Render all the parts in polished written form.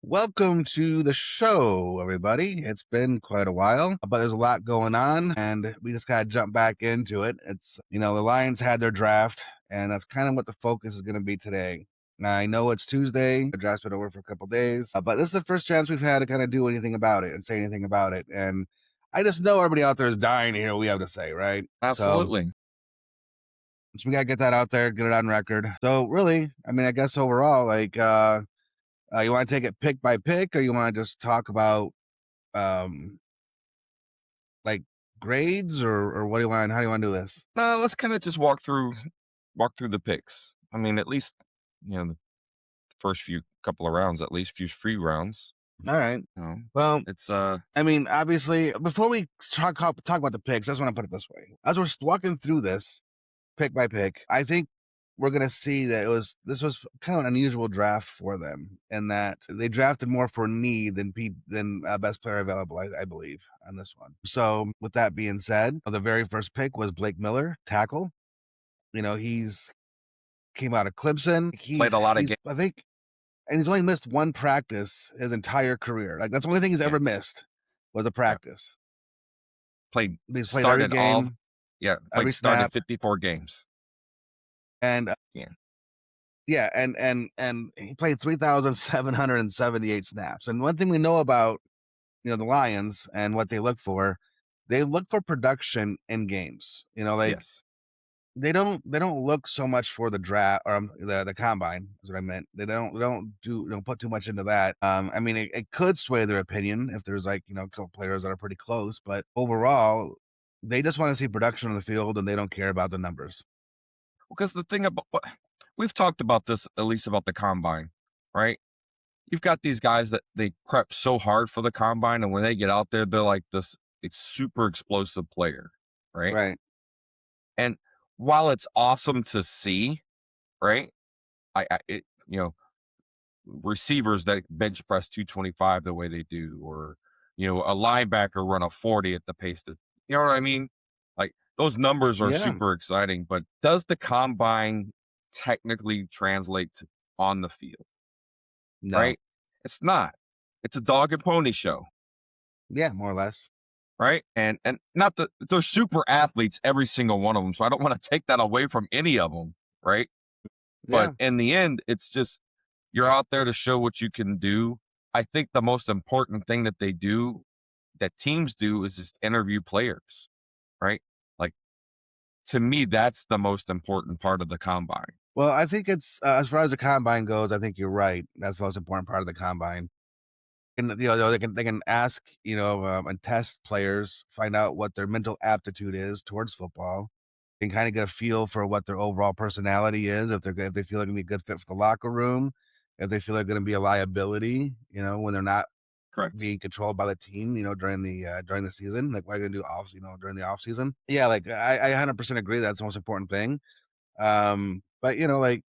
Welcome to the show, everybody. It's been quite a while, but there's a lot going on, and we just gotta jump back into it. The Lions had their draft, and that's kind of what the focus is going to be today. Now, I know it's Tuesday. The draft's been over for a couple days, but this is the first chance we've had to kind of do anything about it and say anything about it. And I just know everybody out there is dying to hear what we have to say, right? Absolutely. So we gotta get that out there, get it on record. So really, I guess overall, you want to take it pick by pick, or you want to just talk about like grades, or what do you want? How do you want to do this? Let's kind of just walk through the picks. I mean, at least the first few couple of rounds, at least few free rounds. All right. Well, it's obviously, before we talk about the picks, I just want to put it this way: as we're walking through this pick by pick, I think we're going to see that this was kind of an unusual draft for them, in that they drafted more for need than best player available, I believe, on this one. So with that being said, the very first pick was Blake Miller, tackle. He's came out of Clemson. Played a lot of games, I think, and he's only missed one practice his entire career. Like, that's the only thing he's ever missed, was a practice. Played every game. Every snap. 54 games. And and he played 3,778 snaps. And one thing we know about the Lions and what they look for production in games. Yes. They don't look so much for the draft or the combine, is what I meant. They don't put too much into that. It could sway their opinion if there's a couple players that are pretty close, but overall, they just want to see production on the field, and they don't care about the numbers. Because the thing about we've talked about this, at least about the combine, right? You've got these guys that they prep so hard for the combine, and when they get out there, they're like this super explosive player, right? Right. And while it's awesome to see, right? Receivers that bench press 225 the way they do, or a linebacker run a 40 at the pace that, you know what I mean? Like, those numbers are super exciting, but does the combine technically translate to on the field? No. Right? It's not. It's a dog and pony show. Yeah, more or less. Right? And not that they're super athletes, every single one of them. So I don't want to take that away from any of them. Right? Yeah. But in the end, it's just, you're out there to show what you can do. I think the most important thing that teams do, is just interview players. Right? Like, to me, that's the most important part of the combine. Well, I think it's as far as the combine goes, I think you're right. That's the most important part of the combine. And they can ask and test players, find out what their mental aptitude is towards football, and kind of get a feel for what their overall personality is. If they feel they're going to be a good fit for the locker room, if they feel they're going to be a liability, when they're not being controlled by the team, during the season, like what are you going to do during the off season. Yeah, like I 100% agree that's the most important thing. But it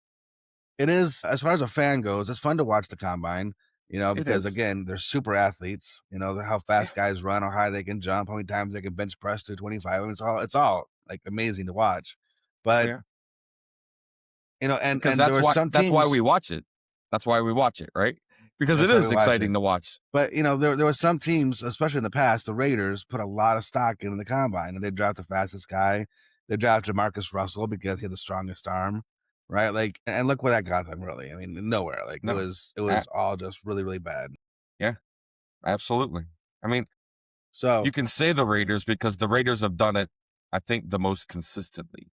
is, as far as a fan goes, it's fun to watch the combine, because again, they're super athletes, how fast guys run, how high they can jump, how many times they can bench press to 25. It's all like amazing to watch. But and that's why we watch it. That's why we watch it, right? Because it is exciting to watch. But there were some teams, especially in the past, the Raiders put a lot of stock into the combine, and they draft the fastest guy. They drafted Marcus Russell because he had the strongest arm, right? Like, and look where that got them. Really, nowhere. Like, it was all just really, really bad. Yeah, absolutely. So you can say the Raiders, because the Raiders have done it, I think, the most consistently.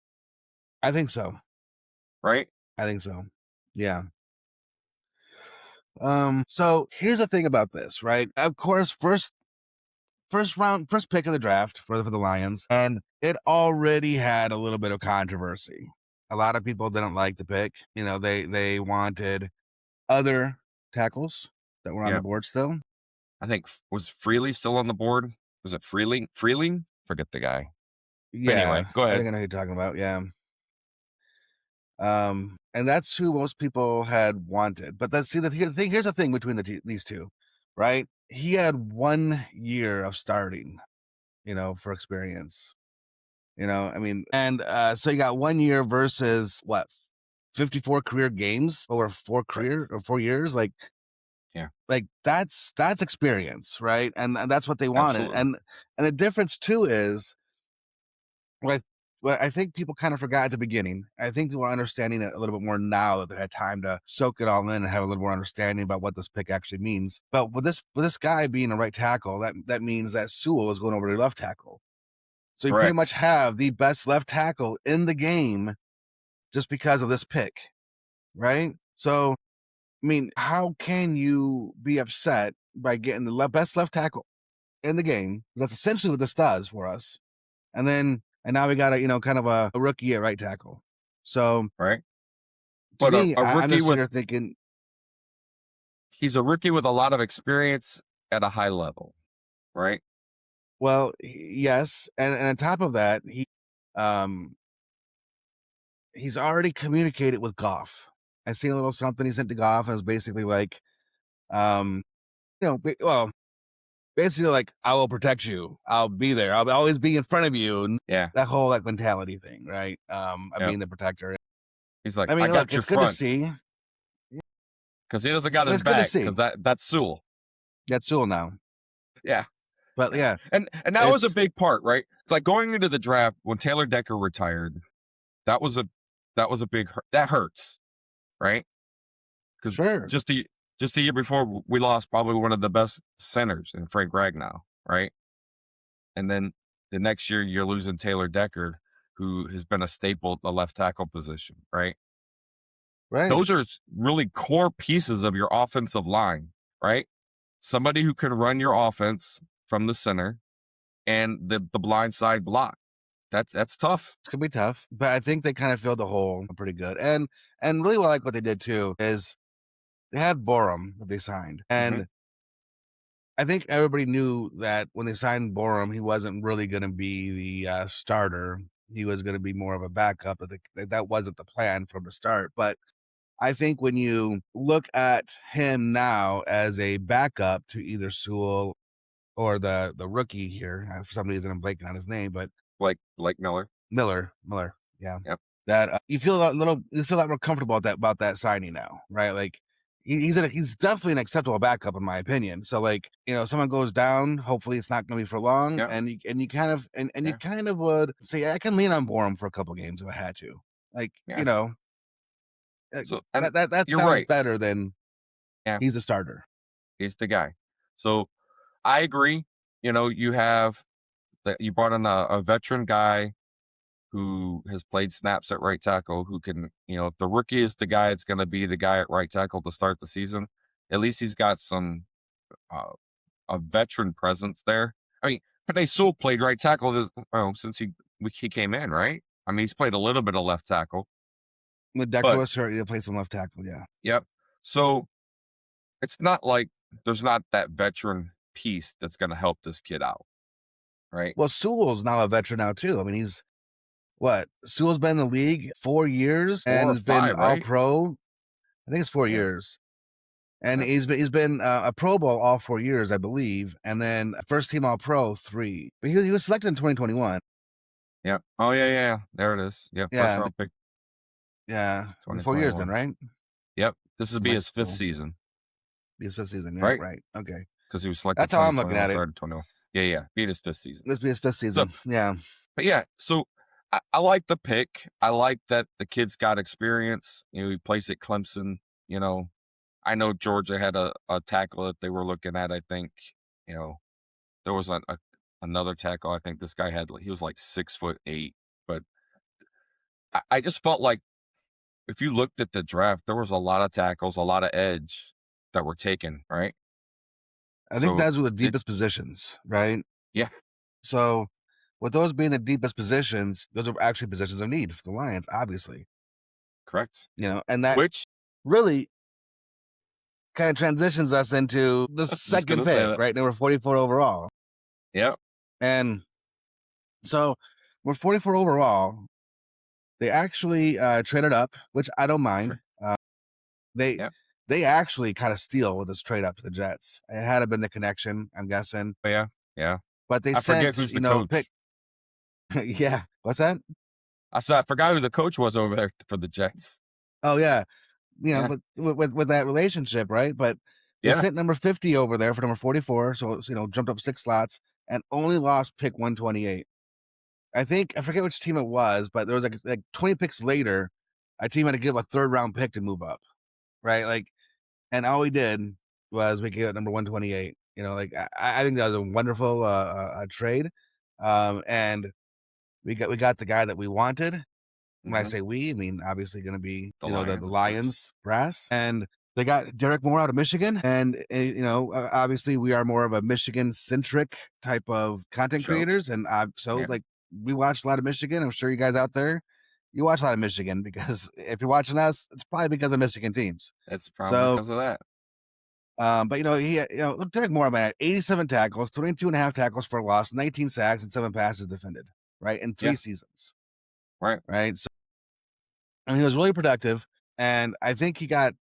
I think so. Right? I think so. Yeah. So here's the thing about this, right? Of course, first pick of the draft for the Lions, and it already had a little bit of controversy. A lot of people didn't like the pick. They wanted other tackles that were on the board still. I think, was Freely still on the board? Was it Freeling? Forget the guy. Yeah. But anyway, go ahead. I think I know who you're talking about. Yeah. And that's who most people had wanted. But here's the thing between these two, right? He had 1 year of starting, for experience, and so you got 1 year versus what, 54 career games over 4 years. Like, Yeah, Like, that's experience, right? And that's what they wanted, absolutely. and the difference too is what I what I think people kind of forgot at the beginning. I think people are understanding it a little bit more now that they had time to soak it all in and have a little more understanding about what this pick actually means. But with this guy being a right tackle, that means that Sewell is going over to left tackle. So you pretty much Correct. have the best left tackle in the game just because of this pick, right? So, I mean, how can you be upset by getting the best left tackle in the game? That's essentially what this does for us. And now we got kind of a rookie at right tackle. So Right. to But me, a I'm rookie just sitting with here thinking, he's a rookie with a lot of experience at a high level, right? well, yes, and on top of that, um he's already communicated with Goff. I seen a little something he sent to Goff, and it was basically like, um, well, basically like, I will protect you. I'll be there. I'll always be in front of you. And Yeah. that whole like mentality thing, right? Of Yeah. being the protector. He's like, I I mean, look, got your it's good to front see. because he doesn't got his It's good to back see. because that's Sewell. That's Sewell now. Yeah. But Yeah. yeah, And that was a it's big part, right? Like going into the draft when Taylor Decker retired, that was a big that hurts, right? Because sure. just the year before we lost probably one of the best centers in Frank Ragnow, right? And then the next year you're losing Taylor Decker, who has been a staple at the left tackle position, right? Right. Those are really core pieces of your offensive line, right? Somebody who can run your offense from the center and the blind side block. That's tough. It's gonna be tough, but I think they kind of filled the hole pretty good. And really what I like what they did too is they had Borum that they signed. Hmm. And I think everybody knew that when they signed Borum, he wasn't really gonna be the starter. He was gonna be more of a backup. That wasn't the plan from the start. But I think when you look at him now as a backup to either Sewell or the rookie here, for some reason I'm blanking on his name, but Like Miller. Miller, yeah. Yep. That you feel a lot more comfortable about that signing now, right? Like he's definitely an acceptable backup in my opinion. So like, someone goes down, hopefully it's not going to be for long, Yeah. and you kind of and you Yeah. kind of would say I can lean on Borum for a couple games if I had to. Like, Yeah. So and that you're sounds right. better than Yeah. he's a starter. He's the guy. So I agree. You have that you brought in a veteran guy who has played snaps at right tackle, who can, if the rookie is the guy, it's going to be the guy at right tackle to start the season. At least he's got some uh, a veteran presence there. I mean, Panay Sewell played right tackle since he came in, right? I mean, he's played a little bit of left tackle, When Decker but was hurt, he played some left tackle, yeah. yep. So it's not like there's not that veteran piece that's going to help this kid out, right? Well, Sewell's now a veteran now too. I mean, he's what? Sewell's been in the league 4 years Four and or has been five, all right? pro. I think it's four Yeah. years. And Yep. he's been a Pro Bowl all 4 years, I believe, and then first team All Pro 3. But he was selected in 2021. Yep. Oh yeah, yeah, yeah. There it is. Yep. First Yeah, round pick, yeah, 4 years then, 2021. right? Yep. This would In be my his fifth school, season, be his fifth season. Yeah, right? right. Okay, Because he was selected that's how I'm looking 2021, at it. started 21. Yeah, yeah. Beat his fifth season. This be his fifth So, season. Yeah, but yeah, so I like the pick. I like that the kid's got experience. He plays at Clemson. You know, I know Georgia had a tackle that they were looking at. I think, you know, there was another tackle. I think this guy he was like 6'8", but I just felt like if you looked at the draft, there was a lot of tackles, a lot of edge that were taken, right? I think So those were the it, deepest positions, right? yeah, So with those being the deepest positions, those are actually positions of need for the Lions, obviously. correct. And that Which really kind of transitions us into the I was just second gonna say pick, that. right? Number 44 overall. Yeah, And so we're 44 overall. They actually traded up, which I don't mind. correct. They Yeah, they actually kind of steal with this trade up to the Jets. It had to been the connection, I'm guessing. but yeah, yeah. But they I forget sent, who's the pick. coach. Yeah. What's that? I said I forgot who the coach was over there for the Jets. Oh yeah. Yeah, With that relationship, right? But They Yeah. sent number 50 over there for number 44, so it's, jumped up 6 slots and only lost pick 128. I forget which team it was, but there was like 20 picks later, a team had to give a third round pick to move up, right? Like, and all we did was we gave it number 128. Like I think that was a wonderful trade, and we got the guy that we wanted. When I Hmm. say we, I mean obviously going to be The the Lions, of course. Lions brass, and they got Derek Moore out of Michigan, and obviously we are more of a Michigan centric type of content Show. creators, and so Yeah. like we watch a lot of Michigan. I'm sure you guys out there, you watch a lot of Michigan because if you're watching us, it's probably because of Michigan teams. It's probably So, because of that. but look, Derek Moore, man, 87 tackles, 22 and a half tackles for a loss, 19 sacks, and 7 passes defended, right, in Yeah. 3 seasons, Right. right? So, I mean, he was really productive, and I think he got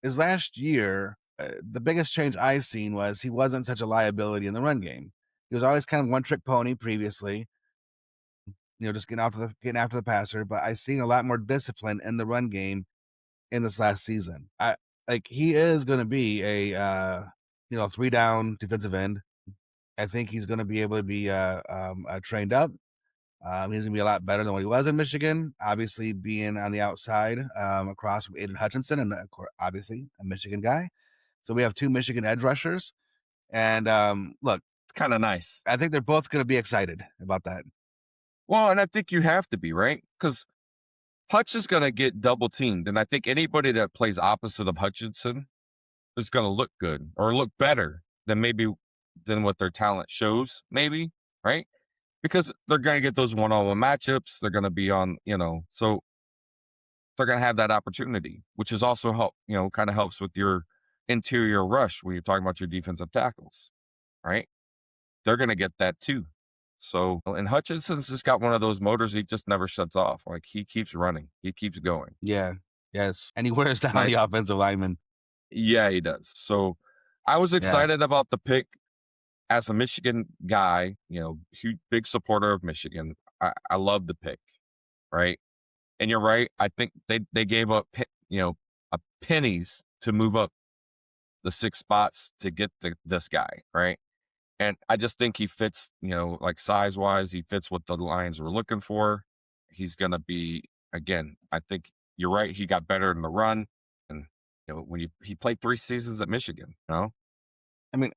his last year. The biggest change I seen was he wasn't such a liability in the run game. He was always kind of one trick pony previously, just getting after the passer. But I seen a lot more discipline in the run game in this last season. I like he is going to be a 3 down defensive end. I think he's going to be able to be trained up. He's gonna be a lot better than what he was in Michigan. Obviously, being on the outside across from Aiden Hutchinson, and of course, obviously a Michigan guy. So we have 2 Michigan edge rushers, and look, It's kind of nice. I think they're both going to be excited about that. Well, and I think you have to be, right? Because Hutch is going to get double teamed. And I think anybody that plays opposite of Hutchinson is going to look good or look better than what their talent shows, maybe, right? Because they're going to get those one-on-one matchups. They're going to be on, so they're going to have that opportunity, which is also kind of helps with your interior rush when you're talking about your defensive tackles, right? They're going to get that too. So, and Hutchinson's just got one of those motors. He just never shuts off. Like he keeps running, he keeps going. Yeah, yes, and he wears down And the offensive lineman. yeah, he does. So I was Yeah, excited about the pick as a Michigan guy, huge, big supporter of Michigan. I love the pick, right? And you're right. I think they gave up, pennies to move up the 6 spots to get this guy, right? And I just think he fits, like size wise, he fits what the Lions were looking for. He's going to be, again, I think you're right. He got better in the run. And, when he played 3 seasons at Michigan, I mean,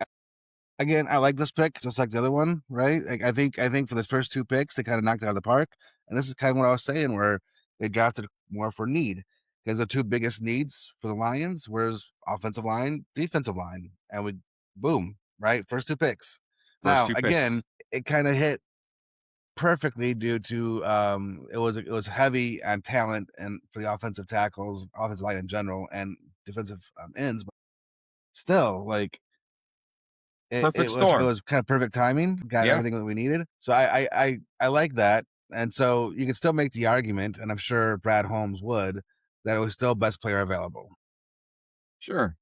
again, I like this pick just like the other one, right? Like I think for the first 2 picks, they kind of knocked it out of the park, and this is kind of what I was saying, where they drafted more for need because the 2 biggest needs for the Lions was offensive line, defensive line, and we boom, right, first 2 picks. first Now two again, picks. it kind of hit perfectly due to it was heavy on talent and for the offensive tackles, offensive line in general, and defensive ends, but still like it, Perfect it was it storm. was kind of perfect timing, got Yeah, everything that we needed. So I like that. And so you can still make the argument, and I'm sure Brad Holmes would, that it was still best player available. sure.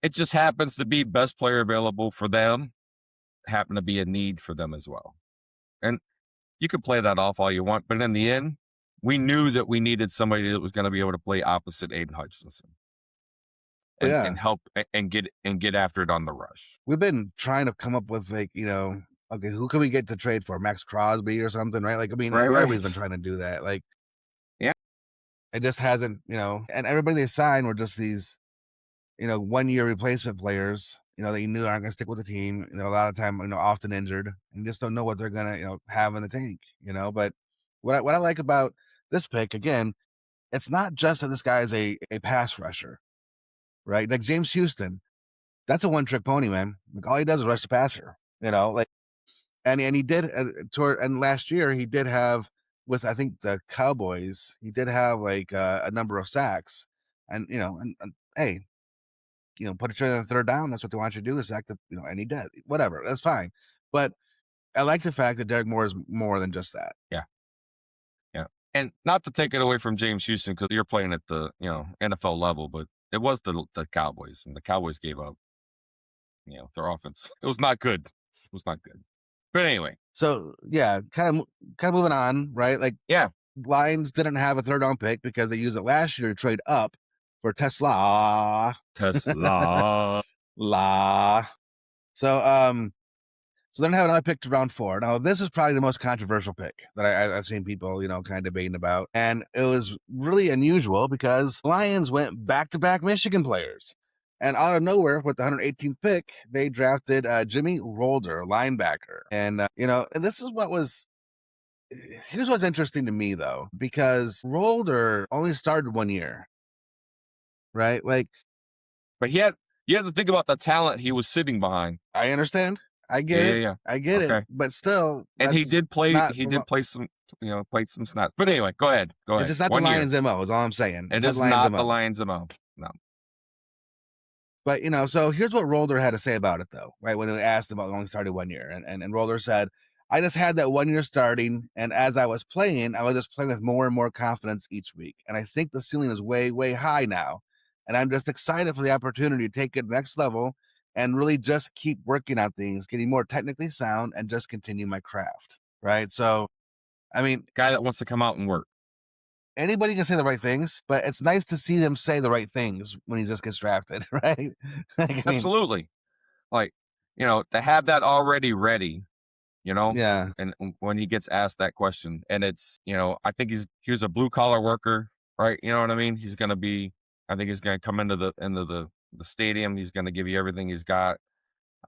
It just happens to be best player available for them, happen to be a need for them as well. And you could play that off all you want, but in the end, we knew that we needed somebody that was going to be able to play opposite Aiden Hutchinson But and yeah, help and get after it on the rush. we've been trying to come up with like, okay, who can we get to trade for? Max Crosby or something, right? Like, I mean, Right, everybody's been right. trying to do that. Like, Yeah, it just hasn't, and everybody they signed were just these, 1 year replacement players, that you knew aren't going to stick with the team. A lot of time, often injured, and just don't know what they're going to, have in the tank. But what I like about this pick again, it's not just that this guy is a pass rusher, right? Like James Houston, that's a one trick pony, man. Like all he does is rush the passer. Like and he did and last year he did have with I think the Cowboys, he did have like a number of sacks, and and hey, put each other on the third down. That's what they want you to do is act, and he did. Whatever, that's fine. But I like the fact that Derek Moore is more than just that. yeah, yeah. And not to take it away from James Houston because you're playing at the NFL level, but it was the Cowboys, and the Cowboys gave up their offense. It was not good. It was not good. But anyway, So yeah, kind of moving on, right? Like yeah, Lions didn't have a third round pick because they used it last year to trade up for Tesla. Tesla. La. So then I have another pick to round 4. Now, this is probably the most controversial pick that I've seen people, kind of debating about. And it was really unusual because Lions went back-to-back Michigan players. And out of nowhere, with the 118th pick, they drafted Jimmy Rolder, linebacker. And, and this is what was here's what's interesting to me, though, because Rolder only started 1 year, right? Like, But you had to think about the talent he was sitting behind. I understand. I Yeah, get yeah, it. yeah. I get it. Okay. But still, And that's not he did play some, played some snaps. But anyway, go ahead. Go it's ahead. just not the 1 year. Lions' MO, is all I'm saying. It It's not is the Lions' not the MO. Lions MO. No. But so here's what Rolder had to say about it, though, right? When they asked about only started 1 year, and Rolder said, "I just had that 1 year starting, and as I was playing, I was just playing with more and more confidence each week, and I think the ceiling is way, way high now, and I'm just excited for the opportunity to take it next level and really just keep working on things, getting more technically sound, and just continue my craft." Right? So, I mean, Guy that wants to come out and work. anybody can say the right things, but it's nice to see them say the right things when he just gets drafted, right? Like, I mean, Absolutely. Like, to have that already ready, you know, yeah. and when he gets asked that question, and it's, I think he was a blue collar worker, right? You know what I mean? I think he's going to come into the stadium. He's going to give you everything he's got.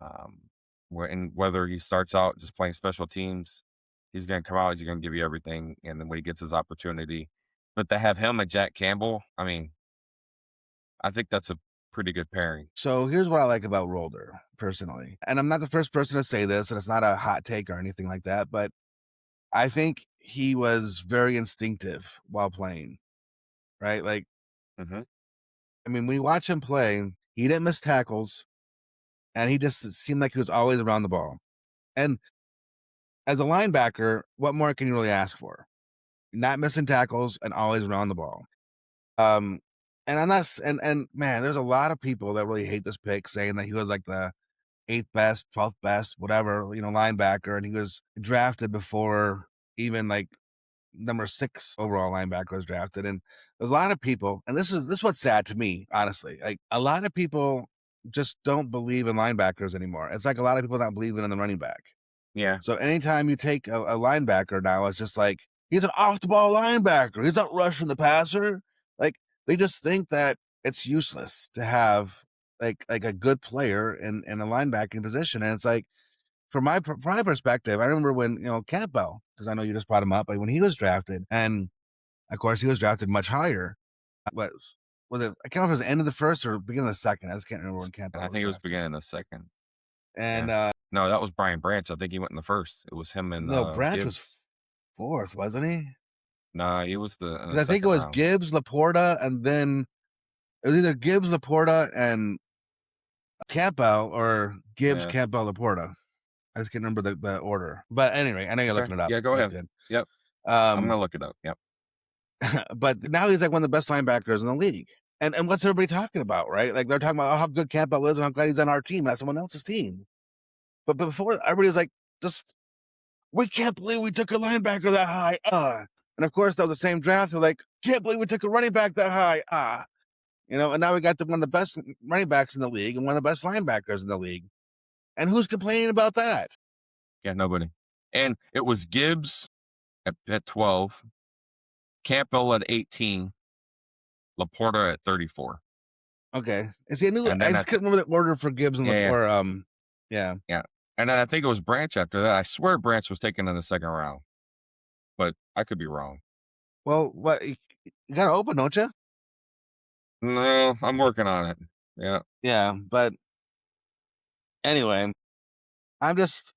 Um, and whether he starts out just playing special teams, he's going to come out. He's going to give you everything, and then when he gets his opportunity, but to have him and Jack Campbell, I mean, I think that's a pretty good pairing. So here's what I like about Rolder personally. And I'm not the first person to say this, and it's not a hot take or anything like that, but I think he was very instinctive while playing, right? Like, Hmm. I mean, when you watch him play, he didn't miss tackles, and he just seemed like he was always around the ball. And as a linebacker, what more can you really ask for? Not missing tackles and always around the ball. Um, and I'm not, and man, there's a lot of people that really hate this pick, saying that he was like the 8th best, 12th best, whatever, linebacker, and he was drafted before even like number 6 overall linebacker was drafted. And there's a lot of people, and this is what's sad to me, honestly. Like, a lot of people just don't believe in linebackers anymore. It's like a lot of people not believing in the running back. Yeah. So anytime you take a linebacker now, it's just like he's an off the ball linebacker. He's not rushing the passer. Like, they just think that it's useless to have like a good player in a linebacking position. And it's like, from my perspective, I remember when Campbell, because I know you just brought him up, like when he was drafted, and of course he was drafted much higher. What was it? I can't remember if it was the end of the first or beginning of the second. I just can't remember when And Campbell I was think it was drafted. beginning of the second. And Yeah. No, that was Brian Branch. I think he went in the first. It was him and no, Branch was Gibbs. 4th, wasn't he? Nah, he was in the Because I think it second was round. Gibbs, Laporta, and then it was either Gibbs, Laporta, and Campbell, or Gibbs, Yeah. Campbell, Laporta. I just can't remember the order. But anyway, I know you're Okay. looking it up. Yeah, go That's ahead. good. Yep. I'm Um, gonna look it up. Yep. but now he's like one of the best linebackers in the league. And what's everybody talking about, right? Like, they're talking about, oh, how good Campbell is, and I'm glad he's on our team, not someone else's team. But before, everybody was like, just we can't believe we took a linebacker that high. And of course, that was the same draft. They're like, can't believe we took a running back that high. And now we got one of the best running backs in the league and one of the best linebackers in the league. And who's complaining about that? Yeah, nobody. And it was Gibbs at 12, Campbell at 18, Laporta at 34. Okay. And see, And I then just couldn't remember the order for Gibbs and yeah, yeah, or yeah. yeah. And then I think it was Branch after that. I swear Branch was taken in the second round, but I could be wrong. Well, what you got to open, don't you? No, I'm working on it. Yeah. Yeah, but anyway, I'm just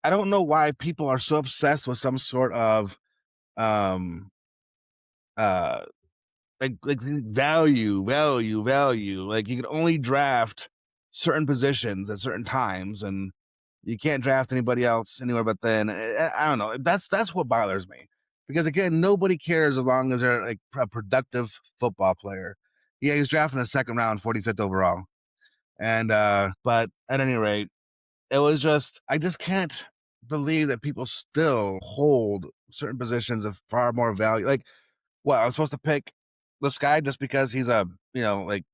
I don't know why people are so obsessed with some sort of um uh like value. Like, you can only draft certain positions at certain times, and you can't draft anybody else anywhere but then. I don't know. That's what bothers me. Because again, nobody cares as long as they're like a productive football player. Yeah, he was drafted in the second round, 45th overall. And but at any rate, it was just I just can't believe that people still hold certain positions of far more value. Like, what, I was supposed to pick this guy just because he's a like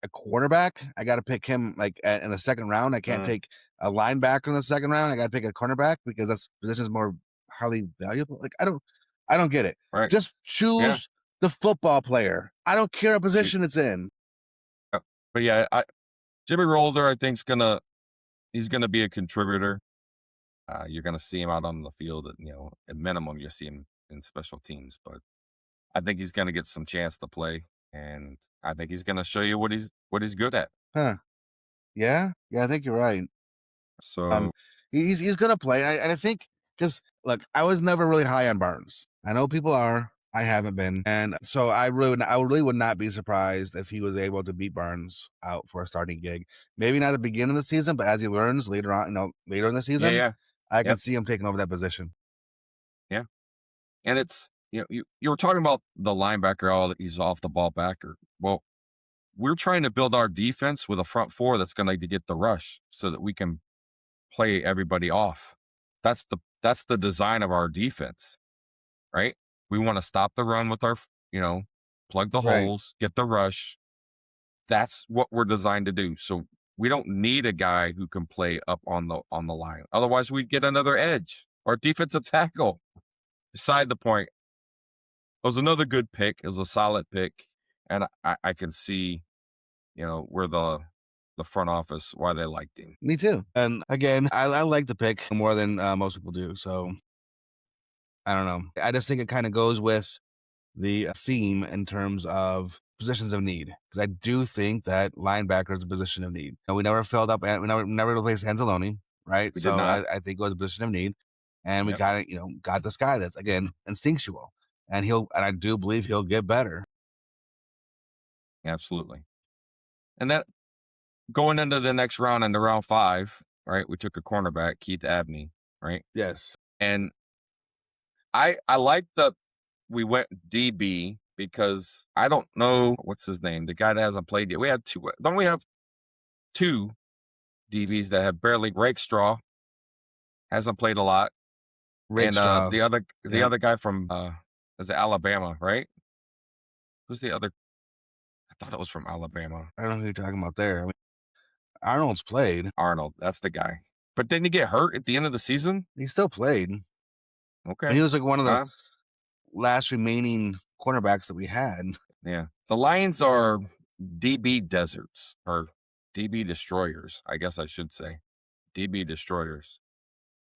a quarterback, I gotta pick him, like, in the second round. I can't Mm, take a linebacker in the second round. I gotta pick a cornerback because that's position's more highly valuable. Like, I don't get it. right. Just Yeah. choose the football player. I don't care what You, position it's in. but yeah, Jimmy Rolder, I think, he's gonna be a contributor. You're gonna see him out on the field. At minimum, you see him in special teams, but I think he's gonna get some chance to play, and I think he's gonna show you what he's good at. Huh. Yeah? Yeah, I think you're right. Um, So he's gonna play. And I think because look, I was never really high on Barnes. I know people are. I haven't been, and so I really would not be surprised if he was able to beat Barnes out for a starting gig. Maybe not at the beginning of the season, but as he learns later on, later in the yeah, season, yeah, I can yep, see him taking over that position. yeah. And it's you were talking about the linebacker, oh, he's off the ball backer. Well, we're trying to build our defense with a front four that's going to get the rush so that we can play everybody off. That's the design of our defense, right? We want to stop the run with plug the Right. holes, get the rush. That's what we're designed to do. So we don't need a guy who can play up on the line. Otherwise, we'd get another edge or defensive tackle. Beside the point, it was another good pick. It was a solid pick, and I can see where the front office why they liked him. Me too. And again, I like the pick more than most people do. So I don't know. I just think it kind of goes with the theme in terms of positions of need because I do think that linebacker is a position of need. And we never filled up, and we never replaced Anzalone, right? We did So not. I think it was a position of need, and we Yep, got it. Got this guy that's again instinctual, and I do believe he'll get better. absolutely. And that going into the next round, into round 5, right? We took a cornerback, Keith Abney, right? Yes, And I like the we went DB because I don't know what's his name, the guy that hasn't played yet. We had two. Don't we have two DBs that have barely Rakestraw hasn't played a lot, and Rakestraw. the Yeah, other guy from is it Alabama, right? Who's the other? I thought it was from Alabama. I don't know who you're talking about there. I mean, Arnold's played. Arnold, that's the guy. But didn't he get hurt at the end of the season? He still played, and Okay. he was like one of the Uh, last remaining cornerbacks that we had. yeah. The Lions are DB deserts or DB destroyers, I guess I should say. DB destroyers.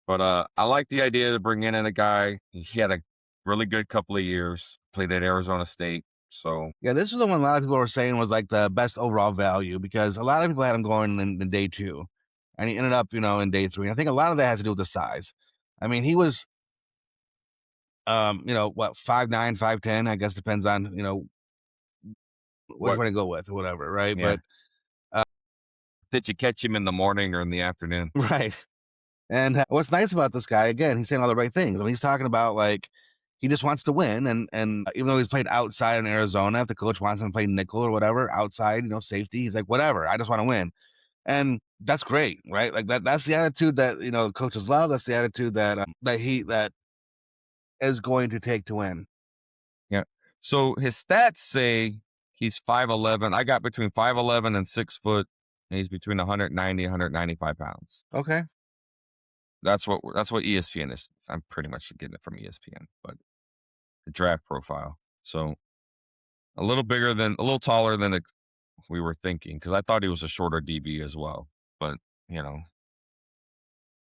But I like the idea to bring in a guy. He had a really good couple of years, played at Arizona State. So Yeah, this was the one a lot of people were saying was like the best overall value because a lot of people had him going in day two, and he ended up, in day three. I think a lot of that has to do with the size. I mean, he was, what 5'9", 5'10". I guess depends on what you what want to go with or whatever, right? yeah. But Did you catch him in the morning or in the afternoon? right. And what's nice about this guy, again, he's saying all the right things. I mean, he's talking about like he just wants to win, and even though he's played outside in Arizona, if the coach wants him to play nickel or whatever outside, safety, he's like, whatever, I just want to win. And that's great, right? Like that's the attitude that, coaches love. That's the attitude that is going to take to win. Yeah. So his stats say he's 5'11". I got between 5'11" and 6 foot. And he's between 190 and 195 pounds. Okay. That's what ESPN is. I'm pretty much getting it from ESPN, but the draft profile. So a little taller than we were thinking because I thought he was a shorter DB as well. But you know,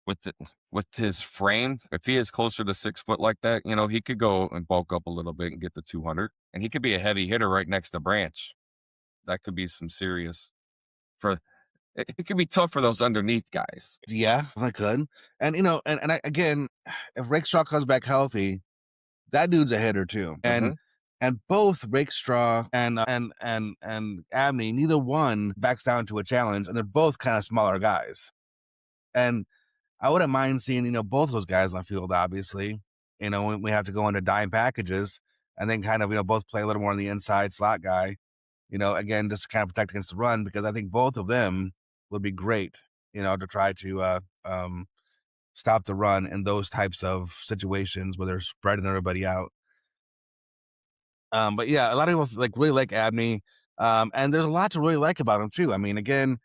with the, with his frame, if he is closer to 6 foot like that, he could go and bulk up a little bit and get to 200, and he could be a heavy hitter right next to Branch. That could be some serious for. It could be tough for those underneath guys. Yeah, if I could. And again, if Rakestraw comes back healthy, that dude's a hitter too. And Hmm. and both Rakestraw and Abney, neither one backs down to a challenge, and they're both kind of smaller guys. And I wouldn't mind seeing, both those guys on the field, obviously. When we have to go into dime packages and then kind of, both play a little more on the inside slot guy, again, just to kind of protect against the run, because I think both of them would be great, to try to stop the run in those types of situations where they're spreading everybody out. But yeah, a lot of people like really like Abney. And there's a lot to really like about him too. I mean, again,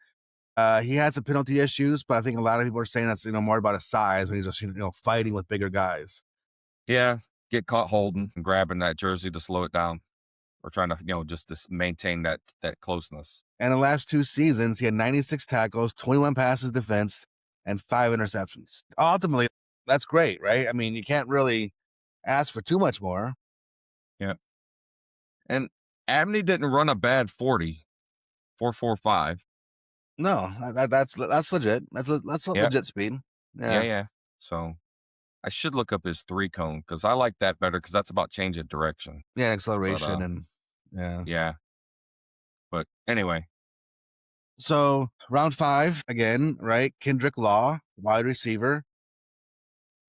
he has some penalty issues, but I think a lot of people are saying that's more about his size when he's just fighting with bigger guys. Yeah, get caught holding and grabbing that jersey to slow it down, or trying to just to maintain that closeness. And the last 2 seasons, he had 96 tackles, 21 passes defense, and 5 interceptions. Ultimately, that's great, right? I mean, you can't really ask for too much more. Yeah, and Abney didn't run a bad 40.445. No, that's legit. That's a Yeah, legit speed. yeah, Yeah, yeah. So I should look up his 3 cone because I like that better because that's about change of direction. yeah, But acceleration and yeah. yeah. But anyway, So round 5 again, right? Kendrick Law, wide receiver.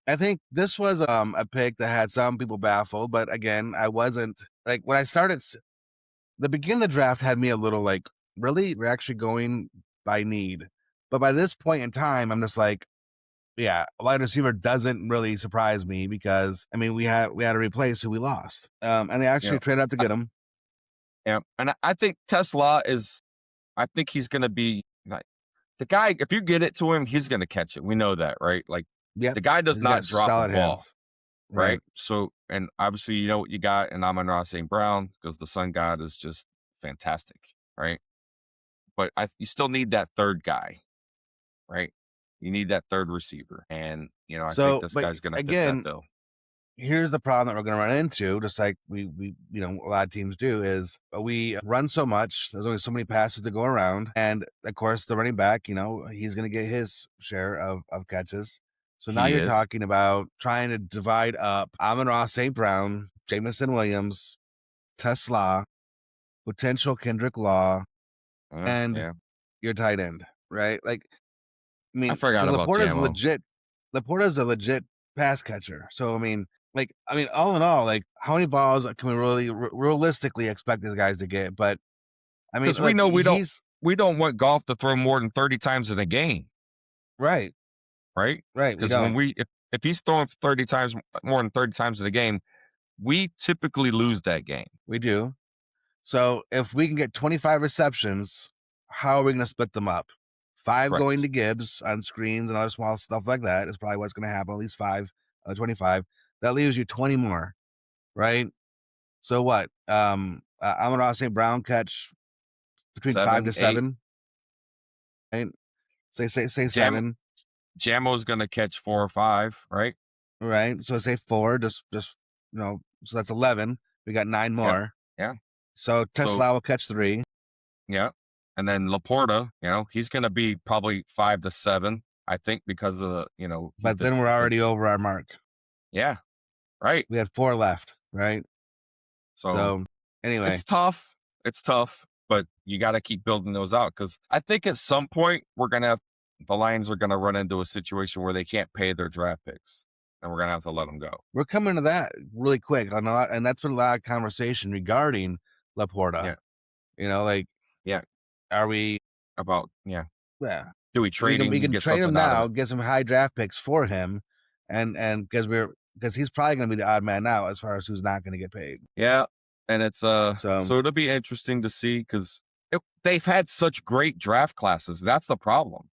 I think this was a pick that had some people baffled, but again, I wasn't like when I started. The beginning of the draft had me a little like, really, we're actually going by need. But by this point in time, I'm just like, yeah, a wide receiver doesn't really surprise me because I mean we had to replace who we lost, and they you know, actually traded up to I, get him. yeah, and I think Tesla is. I think he's going to be like the guy. If you get it to him, he's going to catch it. We know that, right? Like Yep, the guy does he's got not drop a solid ball, hands, right? right? So, and obviously, you know what you got, and Amon-Ra St. Brown because the Sun God is just fantastic, right? But you still need that third guy, right? You need that third receiver, and I think So, this but guy's going to fit that again, bill. here's the problem that we're going to run into, just like we a lot of teams do, is we run so much. There's only so many passes to go around, and of course, the running back, he's going to get his share of catches. So now He you're is, talking about trying to divide up Amon-Ra St. Brown, Jamison Williams, Tesla, potential Kendrick Law, and yeah. your tight end, right? Like, I I mean, forgot because about Laporta's Jamo legit. Laporta's a legit pass catcher. So I mean, all in all, like, how many balls can we really realistically expect these guys to get? But I mean, because we look, know he's we don't want golf to throw more than 30 times in a game. right, Right? right. We Because when don't. if he's throwing 30 times more than 30 times in a game, we typically lose that game. We do. So if we can get 25 receptions, how are we going to split them up? 5 going Correct. to Gibbs on screens and other small stuff like that is probably what's going to happen. At least 5, 25. That leaves you 20 more, right? So what? Amon-Ra St. Brown catch between 5 7, to 8. 7, right? Say Jam 7, Jamo's gonna catch 4 or 5, right? right? So say 4, so that's 11. We got 9 Yeah. more. Yeah. So So Tesla will catch 3, yeah. And then Laporta, he's gonna be probably 5 to 7, I think, because of he's but then we're the already over our mark. yeah, right. We had 4 left, right? So So anyway, it's tough. It's tough, but you got to keep building those out because I think at some point the Lions are gonna run into a situation where they can't pay their draft picks, and we're gonna have to let them go. we're coming to that really quick on a lot, and that's been a lot of conversation regarding Laporta. Yeah, Like, yeah. are we About yeah. yeah. Do we We trade can him we and can get trade him something out of now, it? get some high draft picks for him, and because he's probably gonna be the odd man out as far as who's not gonna get paid. Yeah, and it's So so it'll be interesting to see because they've had such great draft classes. That's the problem,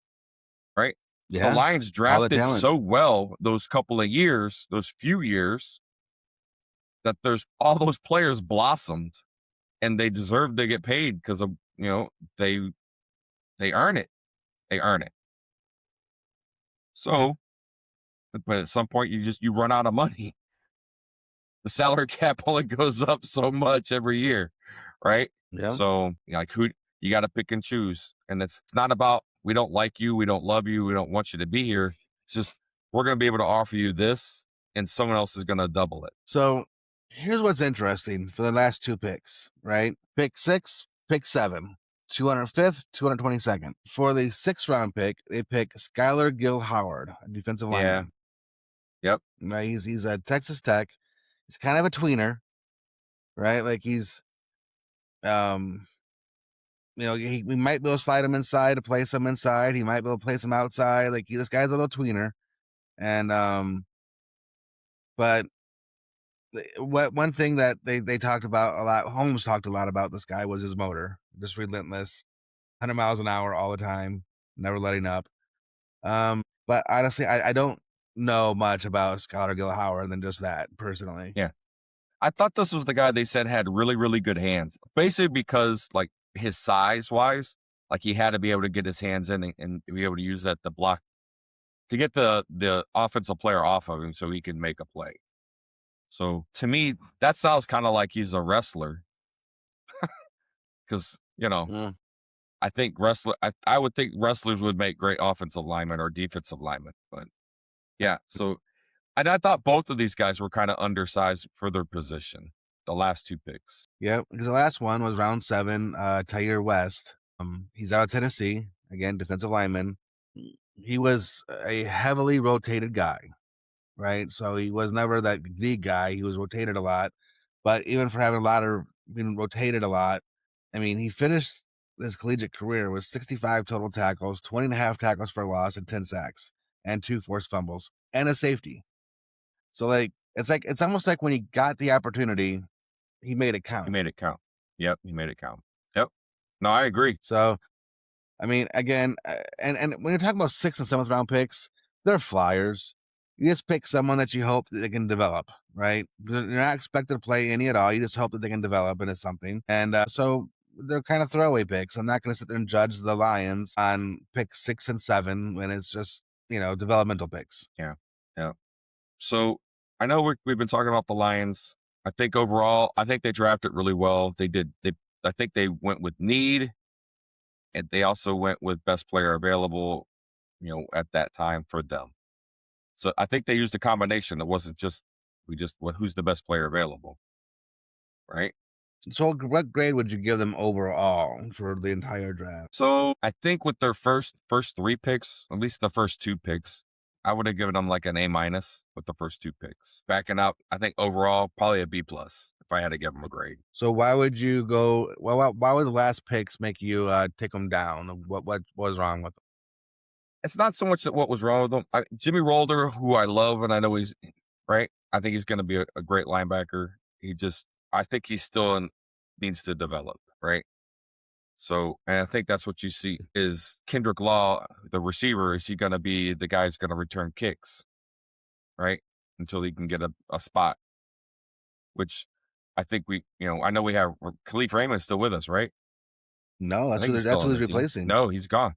right? The yeah, Lions all the drafted talent. so well those couple of years, those few years, that there's all those players blossomed and they deserve to get paid because of they they earn it. They earn it. So, but at some point you run out of money. The salary cap only goes up so much every year, right? Yeah. So, like who you got to pick and choose, and it's not about we don't like you, we don't love you, we don't want you to be here. It's just we're going to be able to offer you this, and someone else is going to double it. So here's what's interesting for the last 2 picks, right? Pick 6, pick 7, 205th, 222nd. For the 6th round pick, they pick Skylar Gill Howard, a defensive Yeah. lineman. Yep. Right? He's at Texas Tech. He's kind of a tweener, right? Like he's um we might be able to slide him inside to play some inside. He might be able to play some outside. Like this guy's a little tweener. And but what one thing that they talked about a lot, Holmes talked a lot about this guy was his motor. just relentless, 100 miles an hour all the time, never letting up. But honestly, I don't know much about Skylar Gilhour than just that personally. Yeah. I thought this was the guy they said had really, really good hands. Basically because like his size wise, like he had to be able to get his hands in and be able to use that to block to get the offensive player off of him so he can make a play. So to me, that sounds kind of like he's a wrestler because Mm. I would think wrestlers would make great offensive linemen or defensive linemen. But yeah, so and I thought both of these guys were kind of undersized for their position. The last two picks. Yeah, because the last one was round 7, Tyre West. He's out of Tennessee, again, defensive lineman. He was a heavily rotated guy, right? So he was never that the guy. He was rotated a lot. But even for having a lot of being rotated a lot, I mean, he finished his collegiate career with 65 total tackles, 20 and a half tackles for loss, and 10 sacks, and 2 forced fumbles, and a safety. So like it's almost like when he got the opportunity, he made it He count. made it count. Yep, he made it count. Yep. No, I agree. So I mean, again, and when you're talking about 6th and 7th round picks, they're flyers. You just pick someone that you hope that they can develop, right? You're not expected to play any at all. You just hope that they can develop into something. And so they're kind of throwaway picks. I'm not going to sit there and judge the Lions on pick 6 and 7 when it's just, developmental picks. Yeah. Yeah. So I know we've been talking about the Lions. I think overall, I think they drafted really well. They did. I think they went with need, and they also went with best player available. At that time for them. So I think they used a combination. It wasn't just who's the best player available, right? So what grade would you give them overall for the entire draft? So I think with their first three picks, at least the first two picks, I would have given them like an A minus with the first two picks. Backing up, I think overall probably a B plus if I had to give them a grade. So why would you go? Well, why would the last picks make you take them down? What was wrong with them? It's not so much that what was wrong with them. Jimmy Rolder, who I love, and I know he's right. I think he's going to be a great linebacker. I think he still needs to develop, right? So, and I think that's what you see is Kendrick Law, the receiver. Is he going to be the guy who's going to return kicks, right? Until he can get a spot, which I think I know we have Khalif Raymond still with us, right? No, I think he's that's still who on he's the team. replacing. No, he's gone.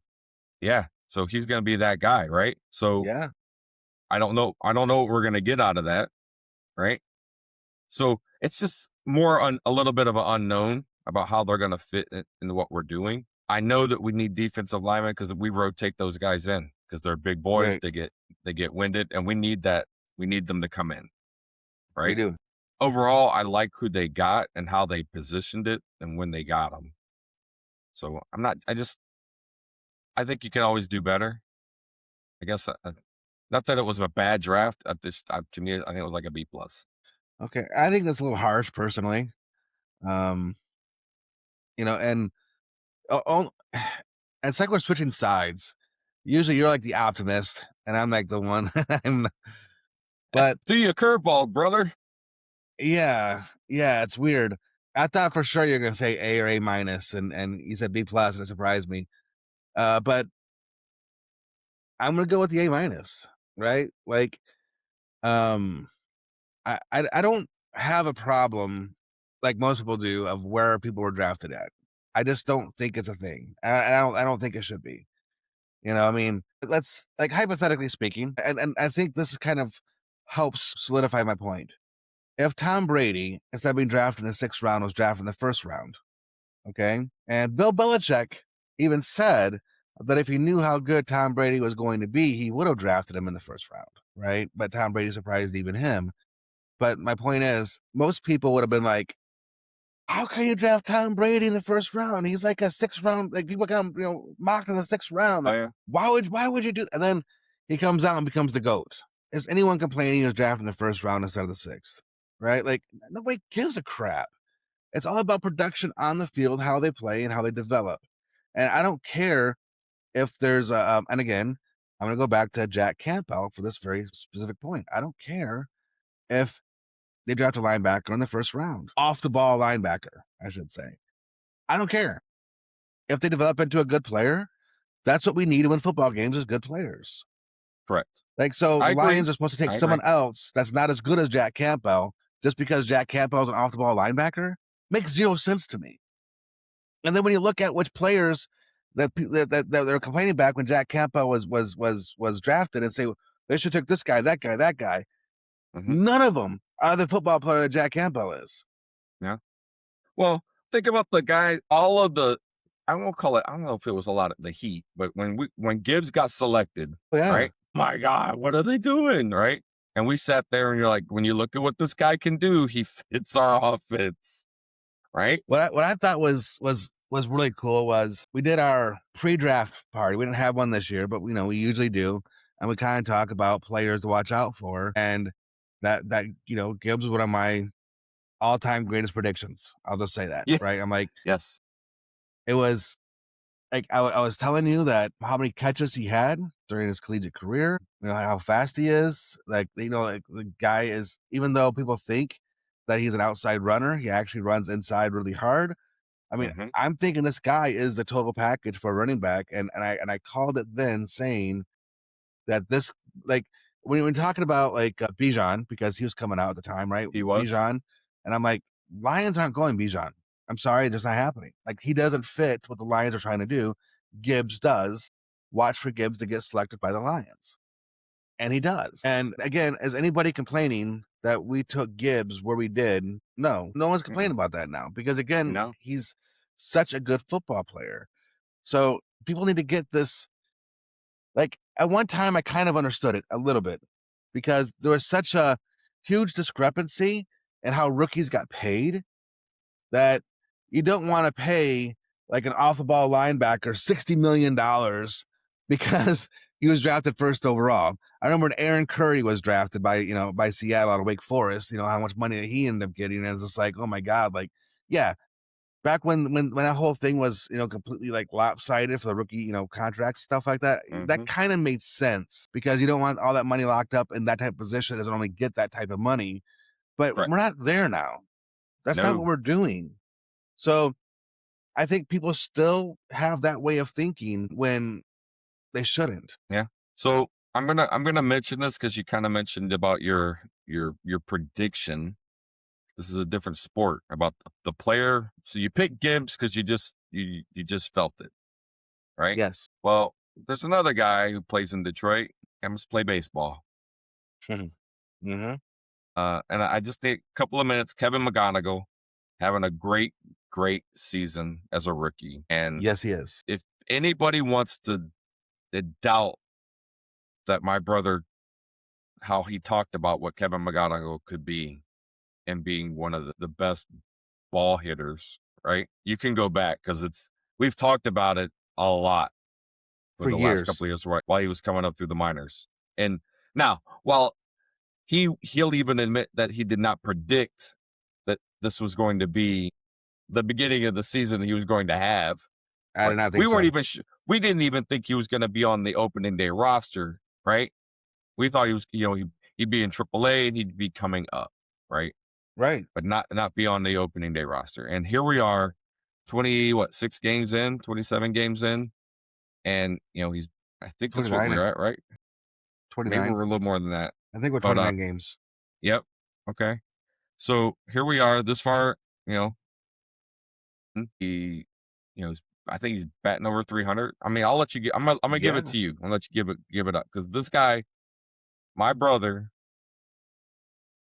Yeah. So he's going to be that guy, right? So Yeah. I don't know. I don't know what we're going to get out of that, right? So it's just more a little bit of an unknown about how they're going to fit into what we're doing. I know that we need defensive linemen because we rotate those guys in because they're big boys. Right. They get winded, and we need that. We need them to come in, We right? do. Overall, I like who they got and how they positioned it and when they got them. So I'm not. I think you can always do better. I guess not that it was a bad draft. At this to me, I think it was like a B plus. Okay. I think that's a little harsh personally. Um, and oh, it's like we're switching sides. Usually you're like the optimist and I'm like the one but Do you a curveball, brother? yeah, it's weird. I thought for sure you're gonna say A or A minus and you said B plus and it surprised me. But I'm gonna go with the A minus, right? Like, um, I don't have a problem like most people do of where people were drafted at. I just don't think it's a thing. I don't think it should be. I mean, let's like hypothetically speaking, and I think this kind of helps solidify my point. If Tom Brady, instead of being drafted in the 6th round, was drafted in the 1st round, okay? And Bill Belichick even said that if he knew how good Tom Brady was going to be, he would have drafted him in the 1st round, right? But Tom Brady surprised even him. But my point is, most people would have been like, how can you draft Tom Brady in the 1st round? He's like a 6th round, like people got him, mocked in the 6th round. Oh Like, yeah. why would you do that? And then he comes out and becomes the GOAT. Is anyone complaining he was drafted in the 1st round instead of the 6th? Right? Like nobody gives a crap. It's all about production on the field, how they play and how they develop. And I don't care if there's and again, I'm going to go back to Jack Campbell for this very specific point. I don't care if they draft a linebacker in the 1st round, off the ball linebacker, I should say. I don't care. if they develop into a good player, that's what we need to win football games is good players. Correct. Like, so I the agree. Lions are supposed to take I agree. someone else that's not as good as Jack Campbell just because Jack Campbell is an off the ball linebacker makes zero sense to me. And then when you look at which players that they're complaining back when Jack Campbell was drafted and say they should take this guy, that guy, that guy. Mhm. None of them are the football player that Jack Campbell is. Yeah. Well, think about the guy, all of the I won't call it, I don't know if it was a lot of the heat, but when Gibbs got selected, Oh, yeah. right? My God, what are they doing? Right. And we sat there and you're like, when you look at what this guy can do, he fits our offense. Right. What I thought was really cool was we did our pre-draft party. We didn't have one this year, but we usually do, and we kind of talk about players to watch out for. And that Gibbs was one of my all-time greatest predictions. I'll just say that, Yeah. right? I'm like, Yes. it was like I was telling you that how many catches he had during his collegiate career, how fast he is. Like the guy is, even though people think that he's an outside runner, he actually runs inside really hard. I mean, Hmm. I'm thinking this guy is the total package for a running back, and I called it then, saying that this like when talking about like Bijan because he was coming out at the time, right? He was. Bijan, and I'm like, Lions aren't going Bijan. I'm sorry, it's just not happening. Like he doesn't fit what the Lions are trying to do. Gibbs does. Watch for Gibbs to get selected by the Lions, and he does. And again, is anybody complaining that we took Gibbs where we did? No, no one's complaining Mm-mm. about that now because again, No. he's such a good football player. So people need to get this. Like at one time, I kind of understood it a little bit because there was such a huge discrepancy in how rookies got paid that you don't want to pay like an off the ball linebacker $60 million because he was drafted first overall. I remember when Aaron Curry was drafted by Seattle out of Wake Forest, how much money he ended up getting. And it's just like, oh my God, like, yeah, back when that whole thing was, completely like lopsided for the rookie, contracts, stuff like that, that Hmm. kind of made sense because you don't want all that money locked up in that type of position doesn't only get that type of money. But Correct. we're not there now. That's not what No. we're doing. So I think people still have that way of thinking when they shouldn't. Yeah. So I'm gonna mention this because you kind of mentioned about your prediction. This is a different sport about the player. So you pick Gibbs because you just felt it, right? Yes. Well, there's another guy who plays in Detroit and must play baseball. Hmm. And I just think a couple of minutes. Kevin McGonigle having a great, great season as a rookie. And Yes, he is. if anybody wants to doubt that my brother, how he talked about what Kevin McGonigle could be and being one of the best ball hitters, right? You can go back because we've talked about it a lot for For the last years. couple of years, right? While he was coming up through the minors. And now, while he'll even admit that he did not predict that this was going to be the beginning of the season he was going to have. I Right? did not think We weren't so. even we didn't even think he was going to be on the opening day roster, right? We thought he was, he'd be in AAA and he'd be coming up, right? Right. But not be on the opening day roster. And here we are, 6 games in, 27 games in, and he's I think that's what 29. we're at, right? Maybe 29. we're a little more than that. I think we're But 29 games. yep. Okay. So here we are this far, you know, he I think he's batting over 300. I mean, I'll let you get I'm gonna give it Yeah. to you. I'll let you give it up because this guy, my brother,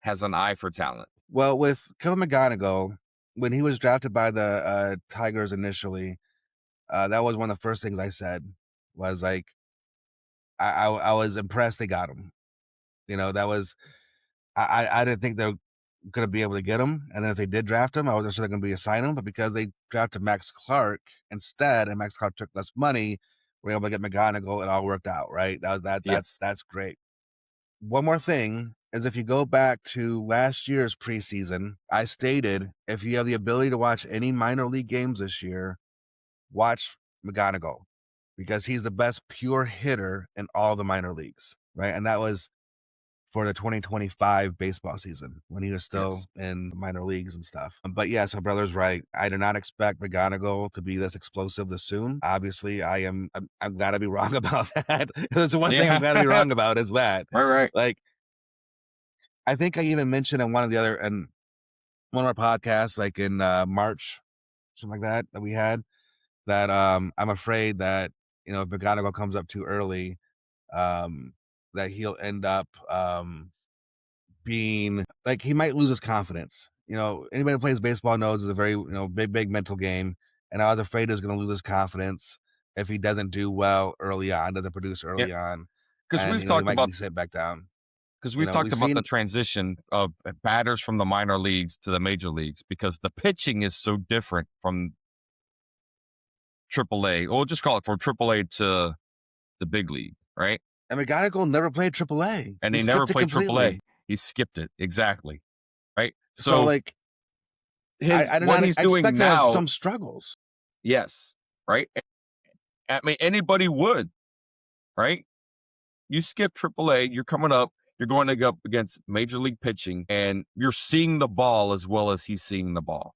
has an eye for talent. Well, with Kevin McGonigle, when he was drafted by the Tigers initially, that was one of the first things I said was like, I was impressed they got him. That was I didn't think they were going to be able to get him, and then if they did draft him, I wasn't sure they're going to be assign him. But because they drafted Max Clark instead, and Max Clark took less money, we're able to get McGonigle. It all worked out, right? Yes. That's great. One more thing is if you go back to last year's preseason, I stated if you have the ability to watch any minor league games this year, watch McGonigle because he's the best pure hitter in all the minor leagues, right? And that was for the 2025 baseball season when he was still Yes. in minor leagues and stuff. But yeah, so brother's right. I do not expect McGonagall to be this explosive this soon. Obviously, I'm glad to be wrong about that. That's the one thing I'm Yeah. glad to be wrong about is that. Right, right. Like, I think I even mentioned in one of our podcasts, like in March, something like that we had, that I'm afraid that, if McGonagall comes up too early, um, that he'll end up being like he might lose his confidence. Anybody who plays baseball knows it's a very, big mental game. And I was afraid he was going to lose his confidence if he doesn't do well early on, doesn't produce Yeah. early on, Because and we've he talked might about be sent back down. because we've talked We've about the seen transition of batters from the minor leagues to the major leagues because the pitching is so different from AAA. Or we'll just call it from AAA to the big league, right? and McGonagall never played AAA. And He he never skipped it played AAA. completely. He skipped it exactly, right? So So like his I did what not he's I doing expect to have now, some struggles. yes, right. I mean, anybody would, right? You skip AAA, you're coming up, you're going to go up against major league pitching, and you're seeing the ball as well as he's seeing the ball.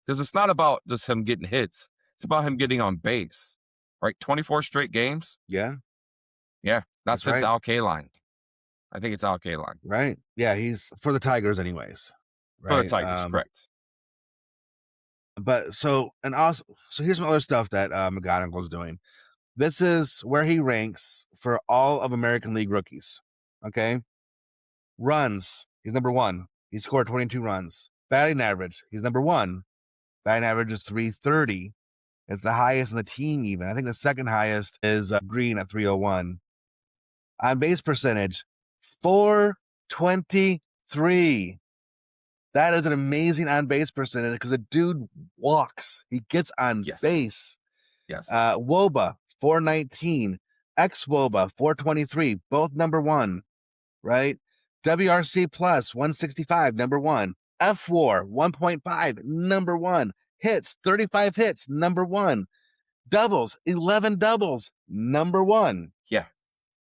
Because it's not about just him getting hits, it's about him getting on base, right? 24 straight games. Yeah, Yeah, not that's since right. Al Kaline. I think it's Al Kaline Right. Yeah, he's for the Tigers anyways. for the Right. Tigers, correct? But so here's some other stuff that McGonagall's doing. This is where he ranks for all of American League rookies. Okay. Runs, he's number one. He scored 22 runs. Batting average, he's number one. Batting average is 330. It's the highest in the team, even. I think the second highest is Green at 301. On base percentage, 423. That is an amazing on base percentage because the dude walks. He gets on Yes, base. yes, WOBA, 419. X WOBA, 423. Both number one, right? WRC plus, 165, number one. F WAR, 1.5, number one. Hits, 35 hits, number one. Doubles, 11 doubles, number one. yeah,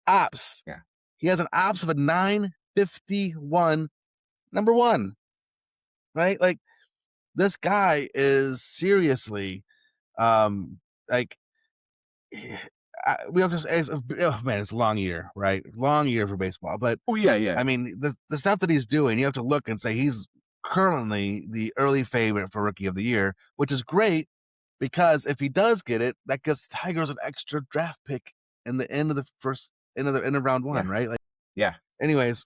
Ops, yeah, he has an ops of a 951, number one, right? Like, this guy is seriously, like, we have to say, oh man, it's a long year, right? Long year for baseball. But oh yeah, yeah, I mean, the stuff that he's doing, you have to look and say he's currently the early favorite for Rookie of the Year, which is great because if he does get it, that gives Tigers an extra draft pick in the end of the first end of round one, yeah, right? Like, yeah, anyways,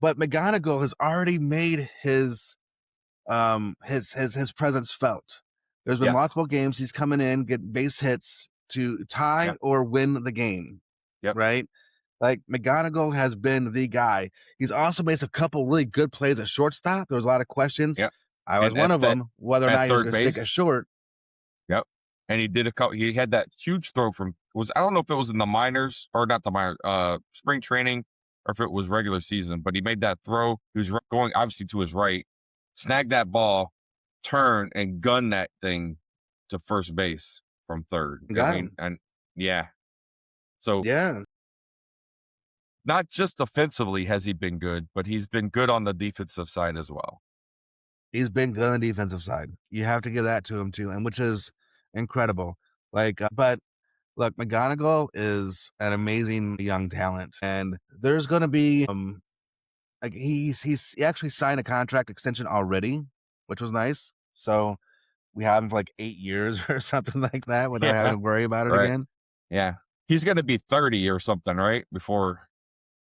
but McGonagall has already made his presence felt. There's been yes, multiple games he's coming in, get base hits to tie yep, or win the game, yep, right? Like, McGonagall has been the guy. He's also made a couple really good plays at shortstop. There was a lot of questions. yep. I was And one of them, whether or at not he was third going to stick at base, short. yep. And he did a couple. He had that huge throw from I don't know if it was in the minors or not the minor spring training or if it was regular season, but he made that throw. He was going obviously to his right, snagged that ball, turn and gun that thing to first base from third. I Got mean, him. and yeah. So Yeah, not just offensively has he been good, but he's been good on the defensive side as well. he's been good on the defensive side. You have to give that to him too, and which is incredible. Like, but look, McGonagall is an amazing young talent, and there's going to be like he actually signed a contract extension already, which was nice. So we have him for like 8 years or something like that without having Yeah. to worry about it Right. again. Yeah. He's going to be 30 or something, right? Before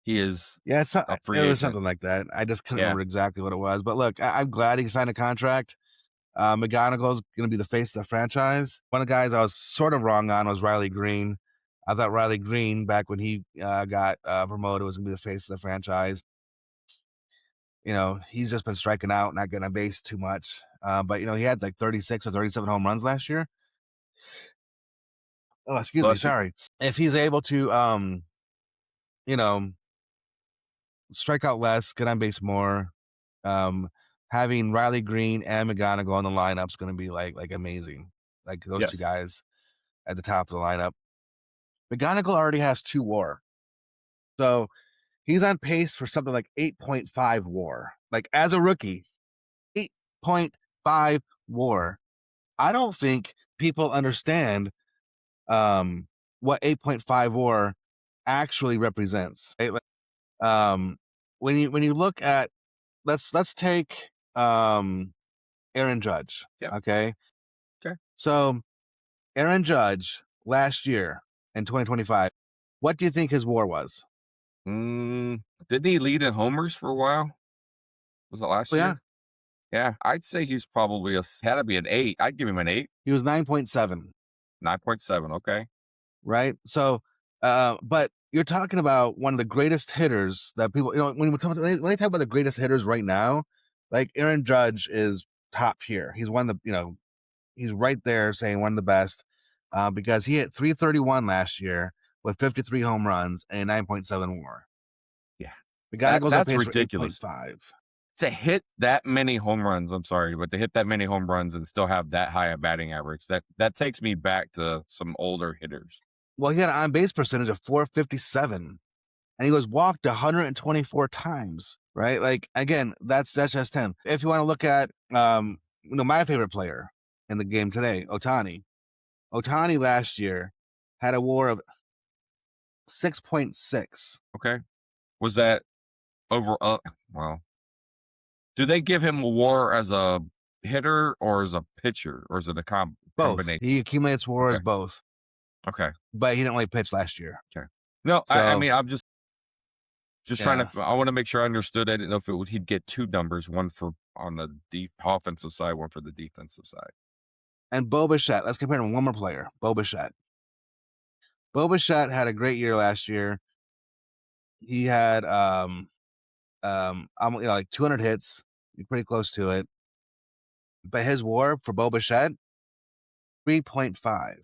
he is Yeah, a it free was agent. something like that. I just couldn't Yeah. remember exactly what it was. But look, I'm glad he signed a contract. McGonagall's going to be the face of the franchise. One of the guys I was sort of wrong on was Riley Green. I thought Riley Green, back when he got promoted, was going to be the face of the franchise. He's just been striking out, not getting on base too much. But he had like 36 or 37 home runs last year. Oh, excuse me, Bless you. sorry. If he's able to, you know, strike out less, get on base more, um, having Riley Green and McGonagall in the lineup is going to be like amazing. Like, those two Yes. guys at the top of the lineup. McGonagall already has 2 WAR, so He's on pace for something like 8.5 WAR. Like as a rookie, 8.5 WAR. I don't think people understand what 8.5 WAR actually represents. Right? Like, when you look at let's take Aaron Judge. Yep. Okay. Okay. So Aaron Judge last year in 2025, what do you think his WAR was? Didn't he lead in homers for a while? Was it last Well, yeah, year? Yeah, I'd say he's probably had to be an 8. I'd give him an 8, he was 9.7. 9.7. Okay. Right. So, but you're talking about one of the greatest hitters that people, when they talk about the greatest hitters right now, like Aaron Judge is top tier. He's one of the, he's right there saying one of the best, because he hit 331 last year with 53 home runs and 9.7 WAR. Yeah. The guy goes on That's pace for ridiculous. 8.5. To hit that many home runs, I'm sorry, but to hit that many home runs and still have that high a batting average, that takes me back to some older hitters. Well, he had an on base percentage of 457, and he was walked 124 times. Right? Like again, that's just him. If you want to look at, my favorite player in the game today, Otani. Otani last year had a WAR of 6.6. Okay. Was that over? Well, do they give him a WAR as a hitter or as a pitcher, or is it a Both. combination? He accumulates WAR as Okay. both, Okay. but he didn't really pitch last year. Okay. No, I So mean, I'm just trying yeah. to. I want to make sure I understood. I didn't know if he'd get two numbers, one for on the offensive side, one for the defensive side. And Bo Bichette, let's compare him to one more player, Bo Bichette. Bo Bichette had a great year last year. He had like 200 hits. You're pretty close to it. But his WAR for Bo Bichette, 3.5.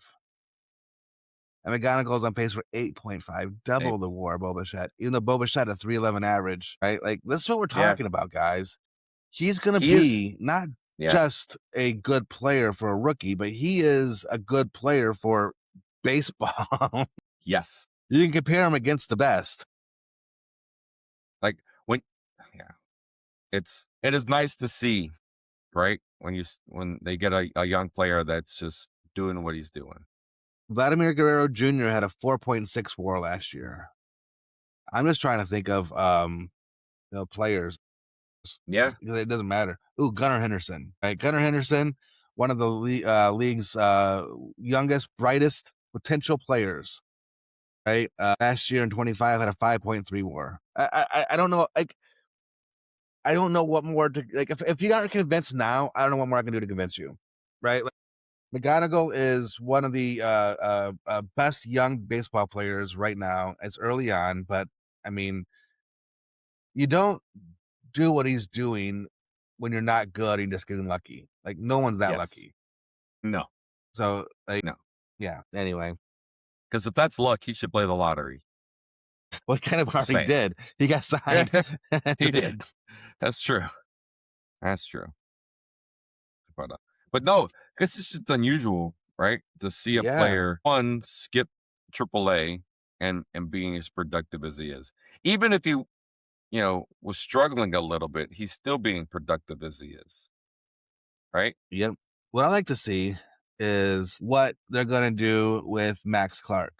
And McGonigle's on pace for 8.5, Hey, double the WAR of Bo Bichette. Even though Bo Bichette a 311 average, right? Like this is what we're yeah, talking about, guys. He's gonna he is. be not Yeah. just a good player for a rookie, but he is a good player for baseball. Yes. You can compare him against the best. Like when, yeah, it is nice to see, right? When they get a young player that's just doing what he's doing. Vladimir Guerrero Jr. had a 4.6 WAR last year. I'm just trying to think of players. Yeah. It doesn't matter. Ooh, Gunnar Henderson. Right, Gunnar Henderson, one of the league's youngest, brightest potential players. Right, last year in 25 had a 5.3 WAR. I don't know. Like I don't know what more to like. If you aren't convinced now, I don't know what more I can do to convince you. Right. Like, McGonigle is one of the best young baseball players right now. It's early on, but I mean, you don't do what he's doing when you're not good and just getting lucky. Like no one's that Yes. lucky. No. So like, No. yeah. Anyway, Because if that's luck, he should play the lottery. what kind of Just already saying. did? He got signed. He did. That's true. That's true. But no, because it's just unusual, right? To see a Yeah. player one skip AAA and being as productive as he is, even if he was struggling a little bit, he's still being productive as he is, right? Yep. What I like to see is what they're gonna do with Max Clark.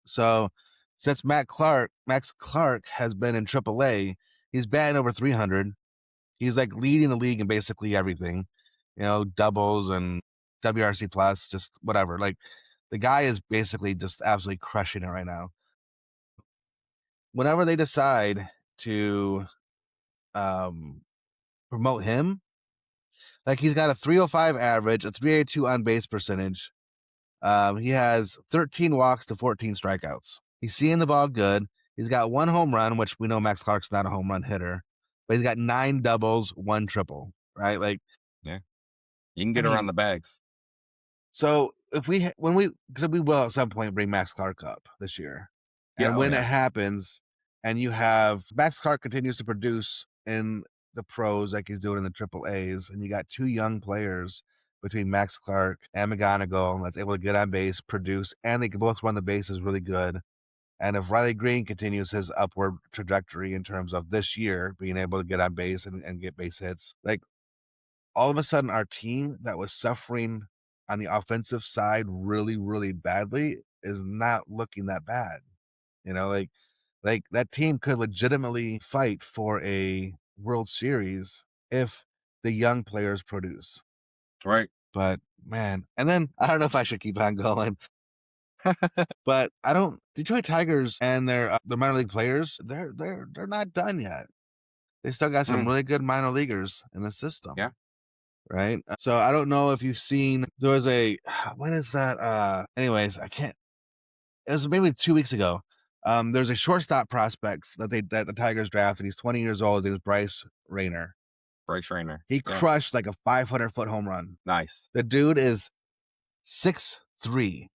So since Max Clark has been in AAA, he's batting over 300. He's like leading the league in basically everything, doubles and WRC plus, just whatever. Like the guy is basically just absolutely crushing it right now. Whenever they decide to um, promote him, like he's got a 305 average, a 382 on base percentage. He has 13 walks to 14 strikeouts. He's seeing the ball good. He's got one home run, which we know Max Clark's not a home run hitter, but he's got 9 doubles, 1 triple, right? Like, Yeah, you can I get around mean, the bags. so if because we will at some point bring Max Clark up this year, Yeah, and oh when it yeah, happens, and you have Max Clark continues to produce in the pros like he's doing in the triple A's, and you got 2 young players between Max Clark and McGonigle that's able to get on base, produce, and they can both run the bases really good. And if Riley Green continues his upward trajectory in terms of this year being able to get on base and get base hits, like all of a sudden our team that was suffering on the offensive side really, really badly is not looking that bad. You know, like that team could legitimately fight for a World Series if the young players produce. Right. But man, and then I don't know if I should keep on going, but I don't Detroit Tigers and their minor league players, they're not done yet. They still got some Mm, really good minor leaguers in the system, yeah. right? So I don't know if you've seen there was a when is that? Anyways, I can't it was maybe 2 weeks ago. There's a shortstop prospect that the Tigers drafted. He's 20 years old. His name is Bryce Rayner. Bryce Rainer. He Yeah. crushed like a 500-foot home run. Nice. The dude is 6'3",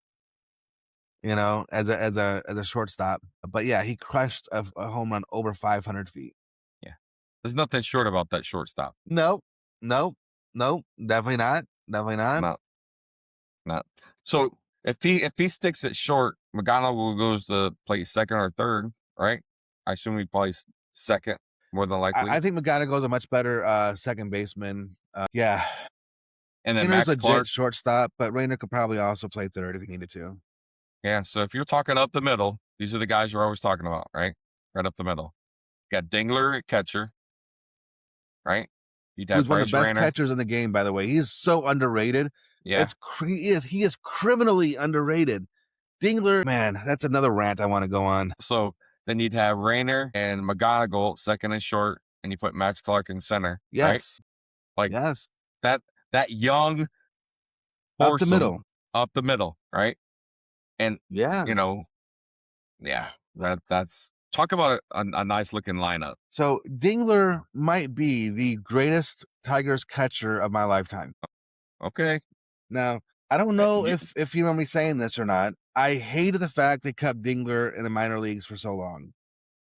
as a shortstop. But yeah, he crushed a home run over 500 feet. Yeah. There's nothing short about that shortstop. Nope, nope, nope, definitely not, definitely not. Not not. So if he sticks it short, McGonagall goes to play second or third, right? I assume he plays second more than I likely. think McGonigle's a much better second baseman. Yeah, And then Rayner's Max legit Clark. shortstop, but Rayner could probably also play third if he needed to. Yeah. So if you're talking up the middle, these are the guys you're always talking about, right? Right up the middle. Got Dingler at catcher, right? You'd have Who's one of the Bryce best Rainer. catchers in the game, by the way. He's so underrated. Yeah. He is criminally underrated. Dingler, man, that's another rant I want to go on. So then you'd have Rainer and McGonagall second and short, and you put Max Clark in center, right? Yes, Like yes, that young up the foursome middle. up the middle, right? And Yeah. you know, yeah, that's talk about a nice looking lineup. So Dingler might be the greatest Tigers catcher of my lifetime. Okay. Now, I don't know You, if you remember me saying this or not. I hated the fact they kept Dingler in the minor leagues for so long.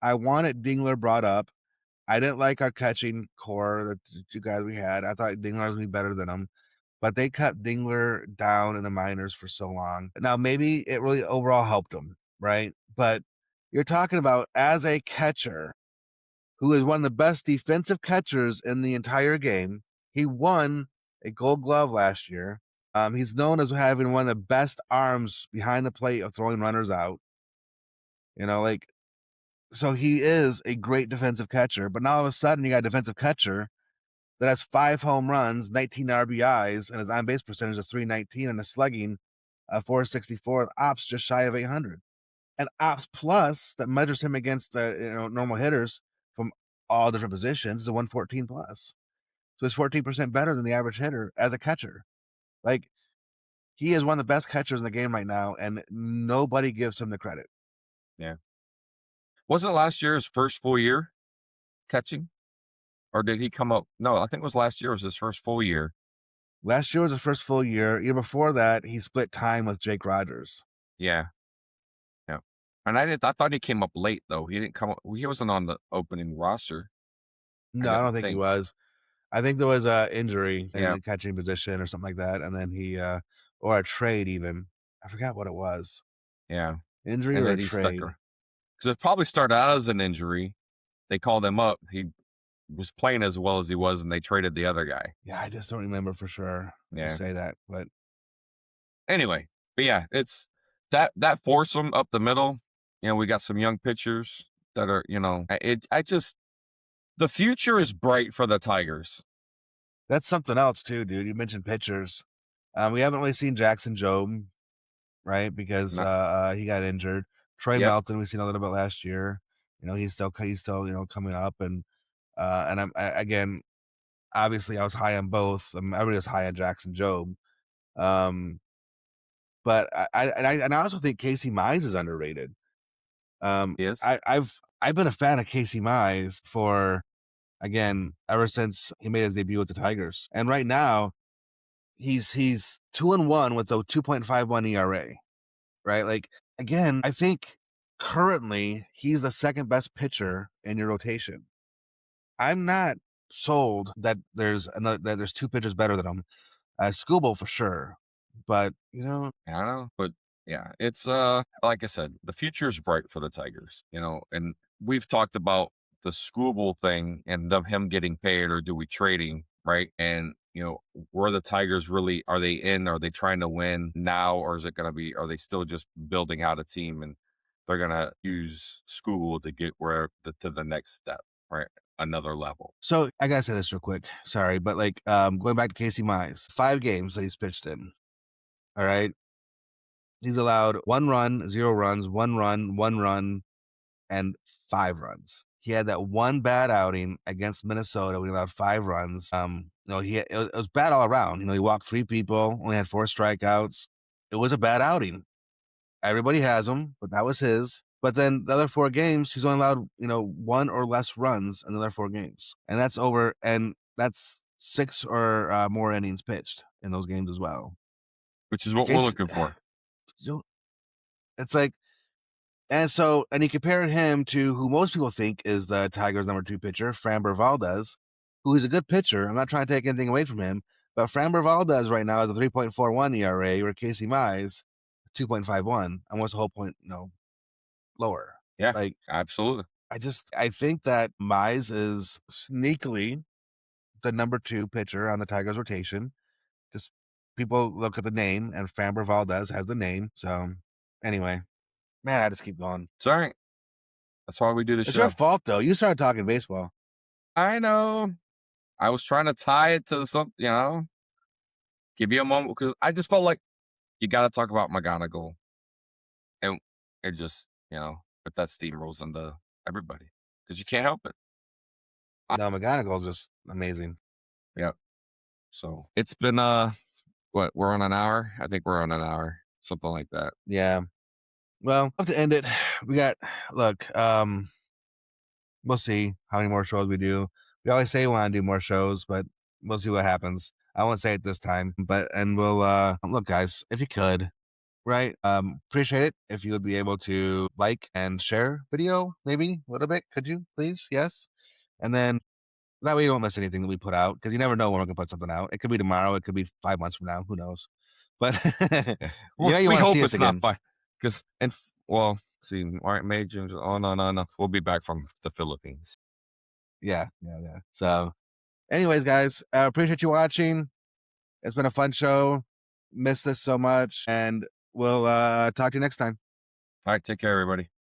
I wanted Dingler brought up. I didn't like our catching core, the two guys we had. I thought Dingler was be better than him, but they kept Dingler down in the minors for so long. Now, maybe it really overall helped him, right? But you're talking about as a catcher who is one of the best defensive catchers in the entire game. He won a Gold Glove last year. He's known as having one of the best arms behind the plate of throwing runners out. Like so he is a great defensive catcher. But now all of a sudden you got a defensive catcher that has 5 home runs, 19 RBIs, and his on base percentage is 319 and a slugging 464. Ops just shy of 800. And Ops Plus that measures him against the normal hitters from all different positions is a 114 plus. So he's 14% better than the average hitter as a catcher. Like he is one of the best catchers in the game right now, and nobody gives him the credit. yeah. Wasn't last year his first full year catching? Or did he come up? No, I think it was last year was his first full year. Last year was his first full year. Year before that, he split time with Jake Rogers. Yeah. Yeah. And I thought he came up late though. He didn't come up, he wasn't on the opening roster. I No, I don't don't think he think. was. I think there was a injury in Yeah. the catching position or something like that, and then he or a trade even. I forgot what it was. Yeah. Injury And or a then he stuck trade. around. Because it probably started out as an injury. They called him up. He was playing as well as he was, and they traded the other guy. Yeah, I just don't remember for sure to Yeah. say that, but Anyway, but yeah, it's that foursome up the middle. We got some young pitchers that are, I just the future is bright for the Tigers. that's something else too, dude. You mentioned pitchers. We haven't really seen Jackson Job, right? Because Not, he got injured. Troy yep, Melton, we've seen a little bit last year. He's still coming up, and again, obviously I was high on both. Everybody was high on Jackson Job. Um, but I also think Casey Mize is underrated. yes, I've been a fan of Casey Mize for again ever since he made his debut with the Tigers, and right now he's 2-1 with a 2.51 ERA. Right, like again, I think currently he's the second best pitcher in your rotation. I'm not sold that there's two pitchers better than him. Scooble for sure, but I don't know, but Yeah, it's like I said, the future is bright for the Tigers, and we've talked about the Scooble thing and him getting paid or do we trading, right? And were the Tigers really are they in? Are they trying to win now, or is it gonna be are they still just building out a team and they're gonna use Scooble to get to the next step, right? Another level. So I gotta say this real quick. Sorry, but like going back to Casey Mize, 5 games that he's pitched in. All right. He's allowed 1 run, 0 runs, 1 run, 1 run, and 5 runs. He had that one bad outing against Minnesota. We allowed 5 runs. It was bad all around. He walked 3 people, only had 4 strikeouts. It was a bad outing. Everybody has them, but that was his. But then the other 4 games, he's only allowed 1 or less runs in the other 4 games, and that's over. And that's 6 or more innings pitched in those games as well. Which is what we're Case, looking for. it's like, and he compared him to who most people think is the Tigers' #2 pitcher, Framber Valdez, who is a good pitcher. I'm not trying to take anything away from him, but Framber Valdez right now has a 3.41 ERA, where Casey Mize 2.51, almost a whole point, lower. Yeah, Like, absolutely. I think that Mize is sneakily the #2 pitcher on the Tigers rotation. Just people look at the name, and Framber Valdez has the name. So anyway, man, I just keep going. It's all right. That's why we do the It's your show. fault though. You started talking baseball. I know. I was trying to tie it to give you a moment because I just felt like you got to talk about McGonagall and it just, if that steamrolls into everybody because you can't help it. No, McGonigle's just amazing. Yeah. So it's been, what, we're on an hour? I think we're on an hour, something like that. Yeah. Well, we'll have to end it. We got, look, we'll see how many more shows we do. We always say we want to do more shows, but we'll see what happens. I won't say it this time, and we'll, look, guys, if you could, right? Appreciate it if you would be able to like and share video, maybe a little bit. Could you please? Yes. And then that way you don't miss anything that we put out, because you never know when we're gonna put something out. It could be tomorrow, it could be 5 months from now, who knows? But Yeah. you We want to see hope us it's not again. fine because, well, see, all right, May, June, oh, no, no, no. We'll be back from the Philippines. Yeah, yeah, yeah. So anyways, guys, appreciate you watching. It's been a fun show. Miss this so much, and we'll talk to you next time. All right. Take care, everybody.